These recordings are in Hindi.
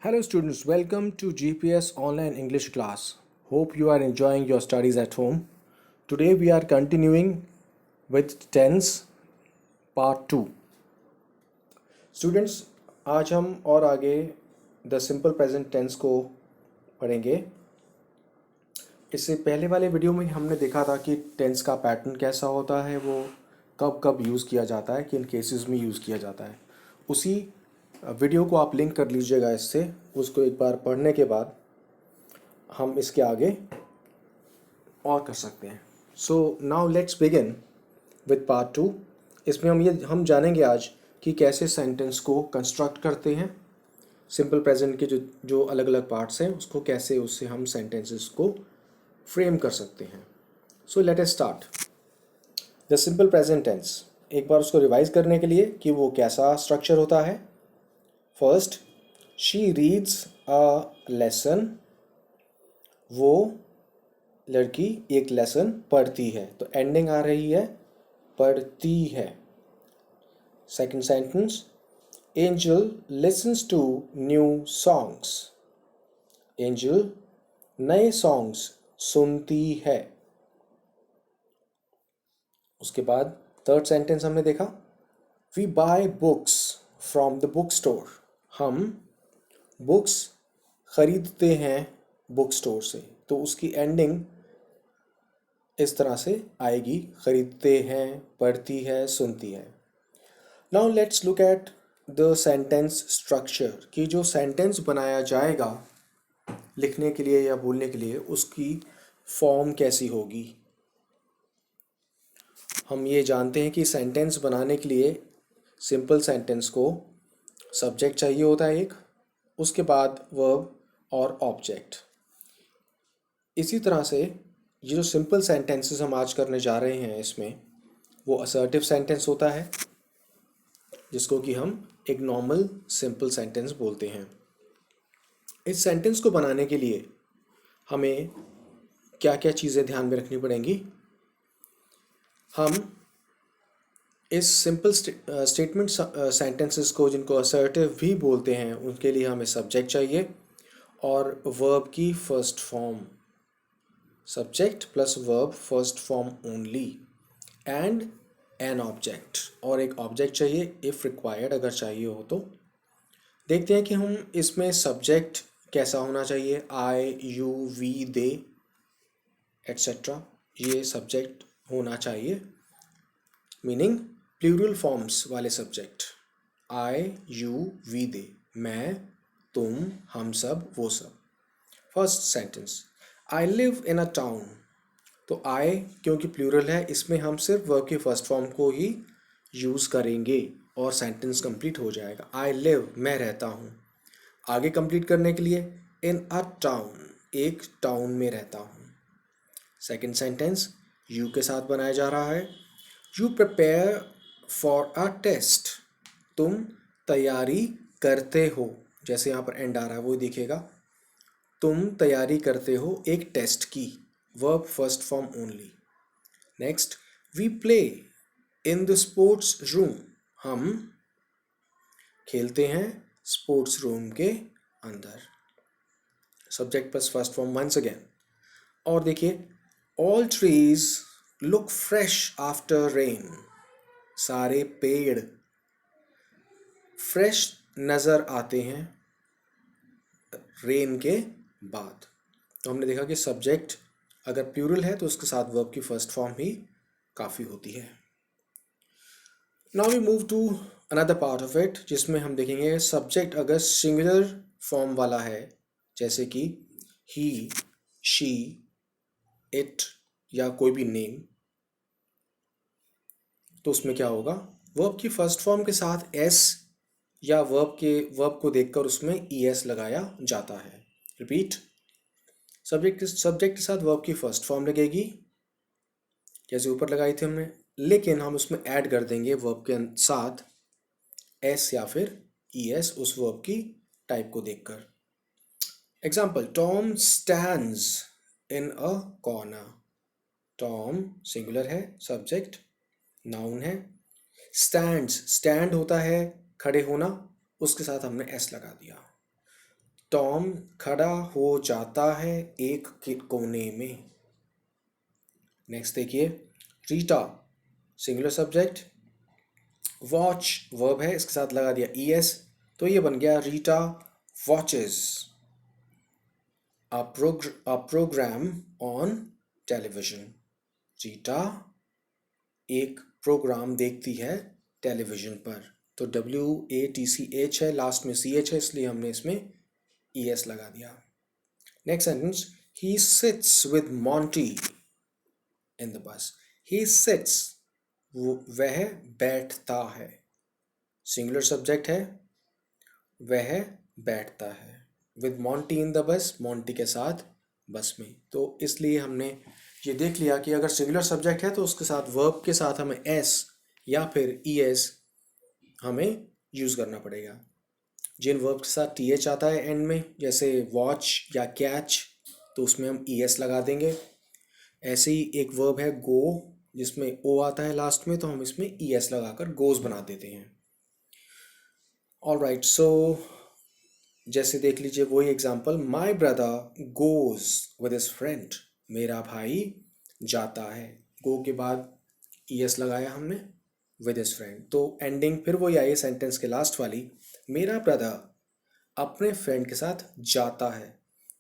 Hello students, welcome to GPS online English class. Hope you are enjoying your studies at home. Today we are continuing with tense part 2. Students, आज हम और आगे द सिंपल प्रेजेंट टेंस को पढ़ेंगे. इससे पहले वाले वीडियो में हमने देखा था कि टेंस का पैटर्न कैसा होता है, वो कब कब यूज़ किया जाता है, किन केसेस में यूज़ किया जाता है. उसी वीडियो को आप लिंक कर लीजिएगा इससे. उसको एक बार पढ़ने के बाद हम इसके आगे और कर सकते हैं. So now let's begin with part 2. इसमें हम जानेंगे आज कि कैसे सेंटेंस को कंस्ट्रक्ट करते हैं. सिंपल प्रेजेंट के जो जो अलग अलग पार्ट्स हैं उसको कैसे उससे हम सेंटेंसेस को फ्रेम कर सकते हैं. So let us start. The simple present tense, एक बार उसको रिवाइज करने के लिए कि वो कैसा स्ट्रक्चर होता है. First, she reads a lesson. वो लड़की एक लेसन पढ़ती है, तो एंडिंग आ रही है पढ़ती है. Second sentence, Angel listens to new songs. Angel नए सॉन्ग्स सुनती है. उसके बाद थर्ड सेंटेंस हमने देखा, we buy books from the book store. हम बुक्स खरीदते हैं बुक स्टोर से, तो उसकी एंडिंग इस तरह से आएगी, खरीदते हैं, पढ़ती है, सुनती है. Now let's look at the sentence structure, कि जो सेंटेंस बनाया जाएगा लिखने के लिए या बोलने के लिए उसकी फॉर्म कैसी होगी. हम ये जानते हैं कि सेंटेंस बनाने के लिए सिंपल सेंटेंस को सब्जेक्ट चाहिए होता है एक, उसके बाद वर्ब और ऑब्जेक्ट. इसी तरह से ये जो सिंपल सेंटेंसेस हम आज करने जा रहे हैं इसमें वो असर्टिव सेंटेंस होता है, जिसको कि हम एक नॉर्मल सिंपल सेंटेंस बोलते हैं. इस सेंटेंस को बनाने के लिए हमें क्या क्या चीज़ें ध्यान में रखनी पड़ेंगी. हम इस सिंपल स्टेटमेंट सेंटेंसेस को, जिनको असर्टिव भी बोलते हैं, उनके लिए हमें सब्जेक्ट चाहिए और वर्ब की first form. Subject plus verb first form only, and an object, और एक ऑब्जेक्ट चाहिए इफ़ रिक्वायर्ड, अगर चाहिए हो तो. देखते हैं कि हम इसमें सब्जेक्ट कैसा होना चाहिए. आई, यू, वी, दे एट्सेट्रा, ये सब्जेक्ट होना चाहिए, मीनिंग प्लूरल फॉर्म्स वाले सब्जेक्ट. आई, यू, वी, दे, मैं, तुम, हम सब, वो सब. First sentence, I live in a town. तो आई क्योंकि प्लूरल है, इसमें हम सिर्फ वर्ब की फर्स्ट फॉर्म को ही यूज़ करेंगे और सेंटेंस कंप्लीट हो जाएगा. आई लिव, मैं रहता हूँ. आगे कंप्लीट करने के लिए, इन अ टाउन, एक टाउन में रहता हूँ. सेकेंड सेंटेंस यू के साथ बनाया जा रहा है. You prepare for a test. तुम तैयारी करते हो, जैसे यहाँ पर एंड आ रहा है वो देखिएगा. तुम तैयारी करते हो एक टेस्ट की, verb first form only. Next, we play in the sports room. हम खेलते हैं स्पोर्ट्स रूम के अंदर. Subject plus first form once again. और देखिए, all trees look fresh after rain. सारे पेड़ फ्रेश नज़र आते हैं रेन के बाद. तो हमने देखा कि सब्जेक्ट अगर प्लूरल है तो उसके साथ वर्ब की फर्स्ट फॉर्म ही काफ़ी होती है. Now we move to another part of it, जिसमें हम देखेंगे सब्जेक्ट अगर सिंगुलर फॉर्म वाला है, जैसे कि ही, शी, इट या कोई भी नेम, तो उसमें क्या होगा, वर्ब की फर्स्ट फॉर्म के साथ एस या वर्ब को देखकर उसमें ई एस लगाया जाता है. रिपीट, सब्जेक्ट के साथ वर्ब की फर्स्ट फॉर्म लगेगी जैसे ऊपर लगाई थी हमने, लेकिन हम उसमें ऐड कर देंगे वर्ब के साथ एस या फिर ई एस उस वर्ब की टाइप को देखकर. Example, Tom stands in a corner. Tom singular है, सब्जेक्ट नाउन है. स्टैंड्स, स्टैंड होता है खड़े होना, उसके साथ हमने एस लगा दिया. टॉम खड़ा हो जाता है एक कोने में। नेक्स्ट देखिए, Rita singular subject, watch verb है, इसके साथ लगा दिया ईएस, तो ये बन गया Rita watches a program on television। Rita एक प्रोग्राम देखती है टेलीविजन पर। तो WATCH है, लास्ट में CH है, इसलिए हमने इसमें ES लगा दिया। Next sentence, he sits with Monty in the bus। he sits, वह बैठता है, सिंगुलर सब्जेक्ट है, वह बैठता है, with Monty in the bus, Monty के साथ बस में। तो इसलिए हमने ये देख लिया कि अगर सिंगुलर सब्जेक्ट है तो उसके साथ वर्ब के साथ हमें S या फिर ES हमें यूज़ करना पड़ेगा। जिन वर्ब के साथ TH आता है एंड में, जैसे वॉच या कैच, तो उसमें हम ES लगा देंगे। ऐसे ही एक वर्ब है गो, जिसमें O आता है लास्ट में, तो हम इसमें ES लगाकर गोज बना देते हैं। ऑलराइट, सो जैसे देख लीजिए वही example, my brother goes with his friend. मेरा भाई जाता है, गो के बाद ES लगाया हमने, विद हिज फ्रेंड। तो एंडिंग फिर वही आई है सेंटेंस के लास्ट वाली, मेरा ब्रदर अपने फ्रेंड के साथ जाता है।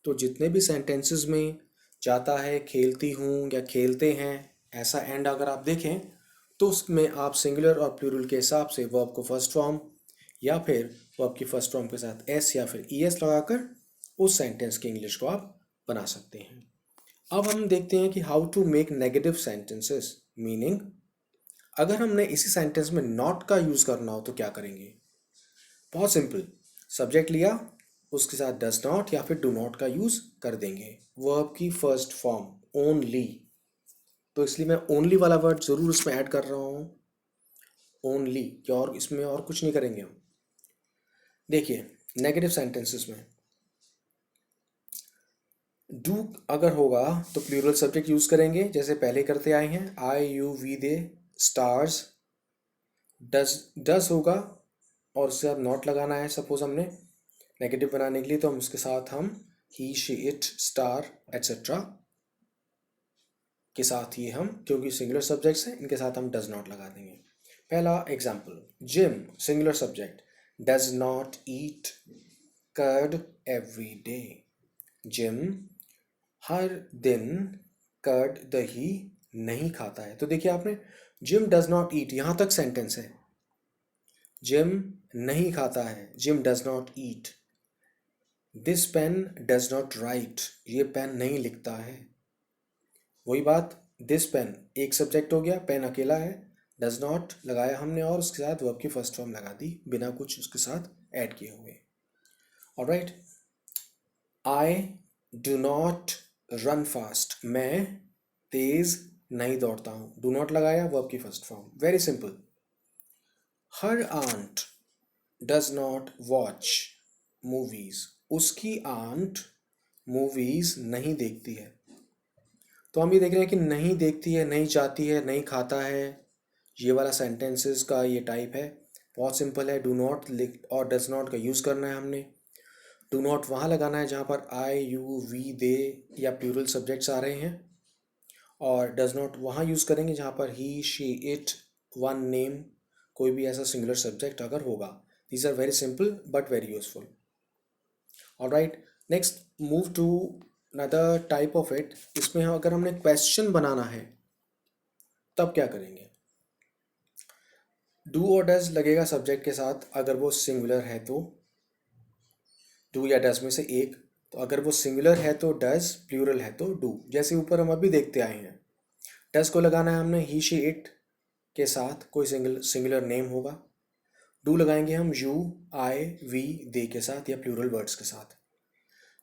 तो जितने भी सेंटेंसेस में जाता है, खेलती हूँ या खेलते हैं, ऐसा एंड अगर आप देखें तो उसमें आप सिंगुलर और प्लूरल के हिसाब से वर्ब को फर्स्ट फॉर्म या फिर वर्ब की फर्स्ट फॉर्म के साथ S या फिर ES लगाकर उस सेंटेंस की इंग्लिश को आप बना सकते हैं। अब हम देखते हैं कि how to make negative sentences, meaning अगर हमने इसी सेंटेंस में नॉट का यूज़ करना हो तो क्या करेंगे। बहुत सिंपल, सब्जेक्ट लिया, उसके साथ डज नॉट या फिर डू नॉट का यूज़ कर देंगे, वर्ब की फर्स्ट फॉर्म ओनली। तो इसलिए मैं ओनली वाला वर्ड ज़रूर इसमें ऐड कर रहा हूँ, ओनली, क्या और इसमें और कुछ नहीं करेंगे हम। देखिए नेगेटिव सेंटेंसेस में डू अगर होगा तो प्लूरल सब्जेक्ट यूज़ करेंगे, जैसे पहले करते आए हैं, I you we they stars. Does होगा और उससे अब नॉट लगाना है, सपोज हमने नेगेटिव बनाने के लिए, तो हम उसके साथ हम ही शी इट स्टार एट्सेट्रा के साथ ही हम, क्योंकि सिंगुलर सब्जेक्ट्स हैं, इनके साथ हम डज नॉट लगा देंगे। पहला example, Jim singular subject, does not eat curd every day. Jim हर दिन कर्ड दही नहीं खाता है। तो देखिए आपने, जिम डज नॉट ईट, यहाँ तक सेंटेंस है, जिम नहीं खाता है, Jim does not eat. This pen does not write, ये पेन नहीं लिखता है। वही बात, दिस पेन एक सब्जेक्ट हो गया, पेन अकेला है, डज नॉट लगाया हमने और उसके साथ वर्ब की फर्स्ट फॉर्म लगा दी बिना कुछ उसके साथ ऐड किए हुए। Alright, I do not run fast, मैं तेज नहीं दौड़ता हूँ, डू नॉट लगाया वर्ब की first form, very simple. Her aunt does not watch movies, उसकी आंट मूवीज नहीं देखती है। तो हम ये देख रहे हैं कि नहीं देखती है, नहीं जाती है, नहीं खाता है, ये वाला सेंटेंसेस का ये टाइप है। बहुत सिंपल है, डू नॉट और डज नॉट का यूज़ करना है हमने। डू नॉट वहाँ लगाना है जहाँ पर आई यू वी दे या प्लूरल सब्जेक्ट्स आ रहे हैं, और डज नॉट वहाँ यूज़ करेंगे जहाँ पर he she it one name, कोई भी ऐसा सिंगुलर सब्जेक्ट अगर होगा। These are very simple but very useful. Alright, next move to another type of it. इसमें अगर हमने क्वेश्चन बनाना है तब क्या करेंगे। डू और डज लगेगा सब्जेक्ट के साथ अगर वो सिंगुलर है तो, डू या डज में से एक। तो अगर वो सिंगुलर है तो डज, प्लूरल है तो डू, जैसे ऊपर हम अभी देखते आए हैं। डज को लगाना है हमने ही शी इट के साथ, कोई सिंगुलर नेम होगा। डू लगाएंगे हम यू आई वी दे के साथ या प्लूरल वर्ड्स के साथ।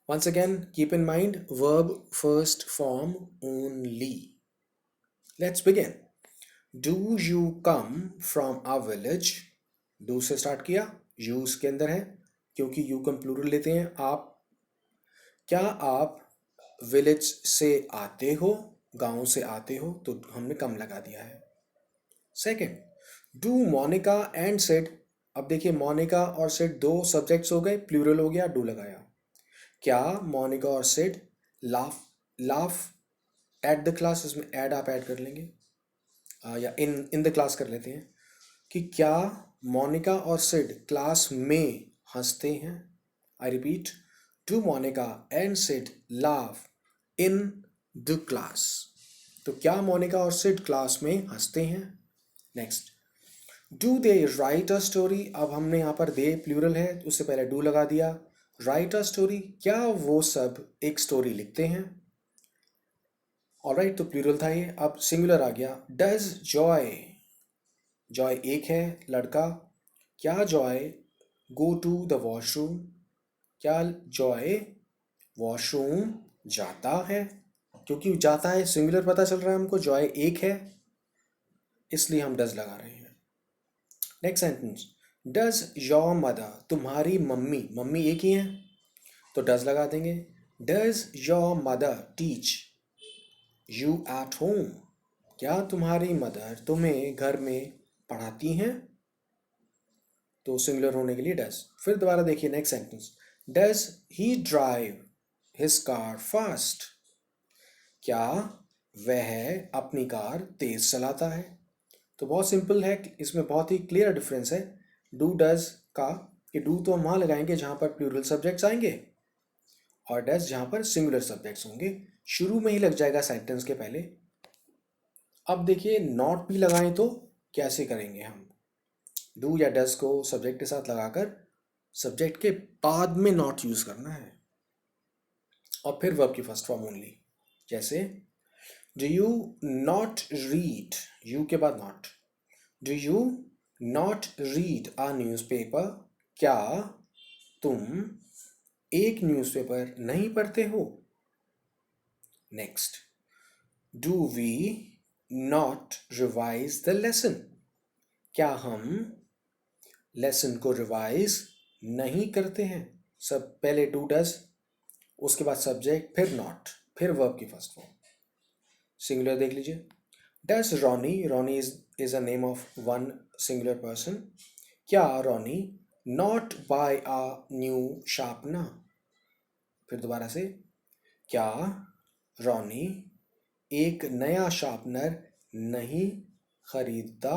Once again, keep in mind verb first form only. Let's begin. Do you come from a village? Do से स्टार्ट किया, you उसके अंदर है, क्योंकि you का प्लूरल लेते हैं आप। क्या आप विलेज से आते हो, गांव से आते हो, तो हमने कम लगा दिया है। Second, do Monica and Sid. अब देखिए मोनिका और सेड दो सब्जेक्ट्स हो गए, प्लूरल हो गया, डू लगाया। क्या मोनिका और Sid laugh laugh at the class, इसमें ऐड आप ऐड कर लेंगे या इन द क्लास कर लेते हैं कि क्या मोनिका और सिड क्लास में हंसते हैं। I repeat, do Monica and Sid laugh in the class. तो क्या मोनिका और सिड क्लास में हंसते हैं। Next, do they write a story. अब हमने यहाँ पर दे प्लूरल है, उससे पहले डू लगा दिया। राइट अ स्टोरी, क्या वो सब एक स्टोरी लिखते हैं। ऑलराइट, तो प्लूरल था ये, अब सिंगुलर आ गया। डज जॉय, जॉय एक है लड़का, क्या Joy go to the washroom, क्या जॉय वॉशरूम जाता है। क्योंकि जाता है सिंगुलर पता चल रहा है हमको, जॉय एक है, इसलिए हम डज लगा रहे हैं। Next sentence, does your mother, तुम्हारी मम्मी, मम्मी एक ही है तो डज लगा देंगे। Does your mother teach you at home, क्या तुम्हारी मदर तुम्हें घर में पढ़ाती हैं, तो सिंगुलर होने के लिए डज। फिर दोबारा देखिए next sentence, does he drive his car fast, क्या वह अपनी कार तेज चलाता है। तो बहुत सिंपल है, इसमें बहुत ही क्लियर डिफरेंस है डू डज का, कि डू तो हम वहाँ लगाएंगे जहाँ पर प्लूरल सब्जेक्ट्स आएंगे और डज जहाँ पर सिंगुलर सब्जेक्ट्स होंगे। शुरू में ही लग जाएगा सेंटेंस के पहले। अब देखिए नॉट भी लगाएं तो कैसे करेंगे हम। डू या डज को सब्जेक्ट के साथ लगाकर सब्जेक्ट के बाद में नॉट यूज करना है और फिर वर्ब की फर्स्ट फॉर्म ओनली। जैसे do you not read, you के बाद not, do you not read a newspaper, क्या तुम एक न्यूज़पेपर नहीं पढ़ते हो। Next, do we not revise the lesson, क्या हम लेसन को रिवाइज नहीं करते हैं। सब पहले डू डज, उसके बाद सब्जेक्ट, फिर नॉट, फिर वर्ब की फर्स्ट फॉर्म। सिंगुलर देख लीजिए, does Ronnie, Ronnie is a name of one singular person, क्या Ronnie not buy a new sharpener. फिर दोबारा से, क्या रॉनी एक नया शार्पनर नहीं खरीदता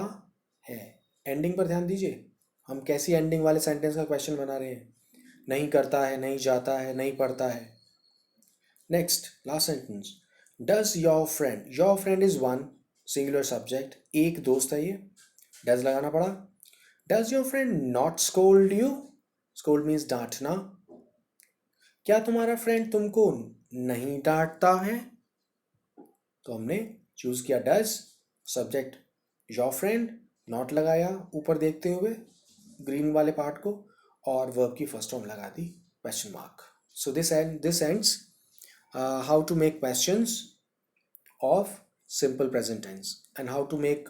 है। एंडिंग पर ध्यान दीजिए, हम कैसी एंडिंग वाले सेंटेंस का क्वेश्चन बना रहे हैं। नहीं करता है, नहीं जाता है, नहीं पढ़ता है। Next last sentence, does your friend, your friend is one singular subject, एक दोस्त है ये, डज लगाना पड़ा। Does your friend not scold you, scold means डांटना, क्या तुम्हारा फ्रेंड तुमको नहीं डांटता है। तो हमने चूज किया does, subject your friend, not लगाया ऊपर देखते हुए ग्रीन वाले पार्ट को, और वर्ब की फर्स्ट फॉर्म लगा दी question mark. So this ends how to make questions of simple present tense and how to make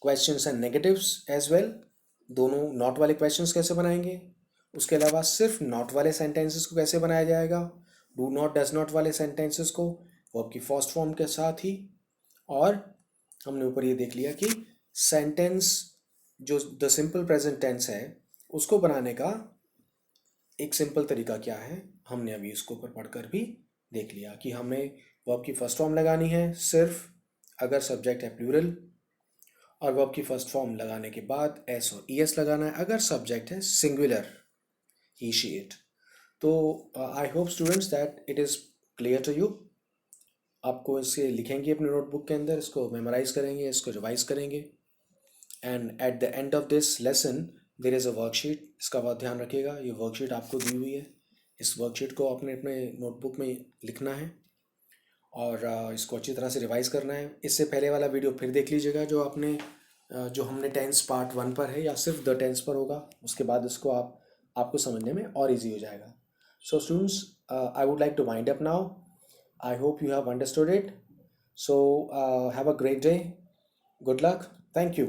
questions and negatives as well. दोनों नॉट वाले क्वेश्चंस कैसे बनाएंगे, उसके अलावा सिर्फ नॉट वाले सेंटेंसेस को कैसे बनाया जाएगा, डू नॉट डज नॉट वाले सेंटेंसेस को वर्ब की फर्स्ट फॉर्म के साथ ही। और हमने ऊपर ये देख लिया कि सेंटेंस जो द सिंपल प्रेजेंट टेंस है उसको बनाने का एक सिंपल तरीका क्या है, हमने अभी इसको ऊपर पढ़कर भी देख लिया कि हमें वर्ब की फर्स्ट फॉर्म लगानी है सिर्फ अगर सब्जेक्ट है प्लूरल, और वर्ब की फर्स्ट फॉर्म लगाने के बाद एस और ई एस लगाना है अगर सब्जेक्ट है सिंगुलर ही शी इट। तो I hope students that it is clear to you. आपको इसे लिखेंगे अपने नोटबुक के अंदर, इसको मेमोराइज करेंगे, इसको रिवाइज करेंगे, and at the end of this lesson there is a worksheet. इसका बहुत ध्यान रखिएगा, ये वर्कशीट आपको दी हुई है, इस वर्कशीट को आपने अपने नोटबुक में लिखना है और इसको अच्छी तरह से रिवाइज करना है। इससे पहले वाला वीडियो फिर देख लीजिएगा जो आपने जो हमने टेंस पार्ट 1 पर है, या सिर्फ द टेंस पर होगा, उसके बाद इसको आपको समझने में और इजी हो जाएगा। So students, I would like to wind up now. I hope you have understood it. So have a great day. Good luck. Thank you.